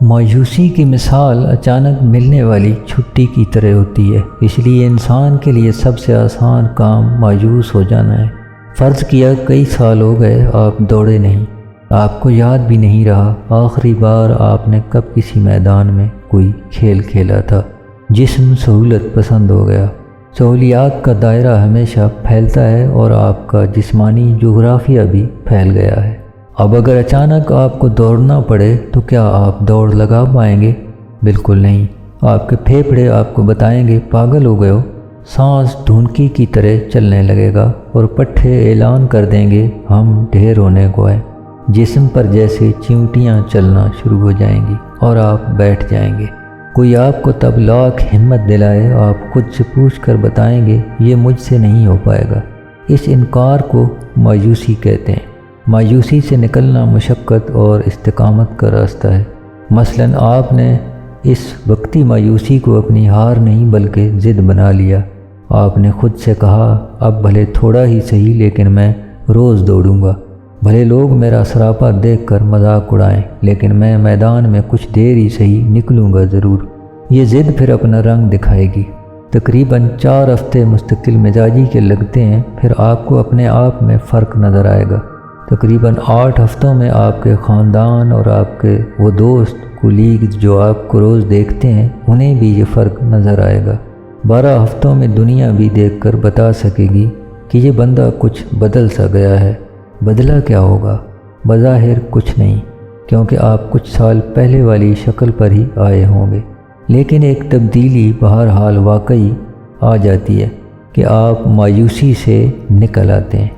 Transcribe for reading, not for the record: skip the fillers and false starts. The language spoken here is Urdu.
مایوسی کی مثال اچانک ملنے والی چھٹی کی طرح ہوتی ہے، اس لیے انسان کے لیے سب سے آسان کام مایوس ہو جانا ہے۔ فرض کیا کئی سال ہو گئے آپ دوڑے نہیں، آپ کو یاد بھی نہیں رہا آخری بار آپ نے کب کسی میدان میں کوئی کھیل کھیلا تھا۔ جسم سہولت پسند ہو گیا، سہولیات کا دائرہ ہمیشہ پھیلتا ہے اور آپ کا جسمانی جغرافیہ بھی پھیل گیا ہے۔ اب اگر اچانک آپ کو دوڑنا پڑے تو کیا آپ دوڑ لگا پائیں گے؟ بالکل نہیں۔ آپ کے پھیپھڑے آپ کو بتائیں گے پاگل ہو گئے ہو۔ سانس ڈھونکی کی طرح چلنے لگے گا اور پٹھے اعلان کر دیں گے ہم ڈھیر ہونے کو ہیں۔ جسم پر جیسے چیونٹیاں چلنا شروع ہو جائیں گی اور آپ بیٹھ جائیں گے۔ کوئی آپ کو تب لاکھ ہمت دلائے، آپ خود سے پوچھ کر بتائیں گے یہ مجھ سے نہیں ہو پائے گا۔ اس انکار کو مایوسی کہتے ہیں۔ مایوسی سے نکلنا مشقت اور استقامت کا راستہ ہے۔ مثلاً آپ نے اس وقتی مایوسی کو اپنی ہار نہیں بلکہ ضد بنا لیا۔ آپ نے خود سے کہا اب بھلے تھوڑا ہی صحیح لیکن میں روز دوڑوں گا، بھلے لوگ میرا سراپا دیکھ کر مذاق اڑائیں لیکن میں میدان میں کچھ دیر ہی صحیح نکلوں گا ضرور۔ یہ ضد پھر اپنا رنگ دکھائے گی۔ تقریباً 4 ہفتے مستقل مزاجی کے لگتے ہیں، پھر آپ کو اپنے آپ میں فرق نظر آئے گا۔ تقریباً 8 ہفتوں میں آپ کے خاندان اور آپ کے وہ دوست کولیگز جو آپ کو روز دیکھتے ہیں انہیں بھی یہ فرق نظر آئے گا۔ 12 ہفتوں میں دنیا بھی دیکھ کر بتا سکے گی کہ یہ بندہ کچھ بدل سا گیا ہے۔ بدلا کیا ہوگا؟ بظاہر کچھ نہیں، کیونکہ آپ کچھ سال پہلے والی شکل پر ہی آئے ہوں گے، لیکن ایک تبدیلی بہرحال واقعی آ جاتی ہے کہ آپ مایوسی سے نکل آتے ہیں۔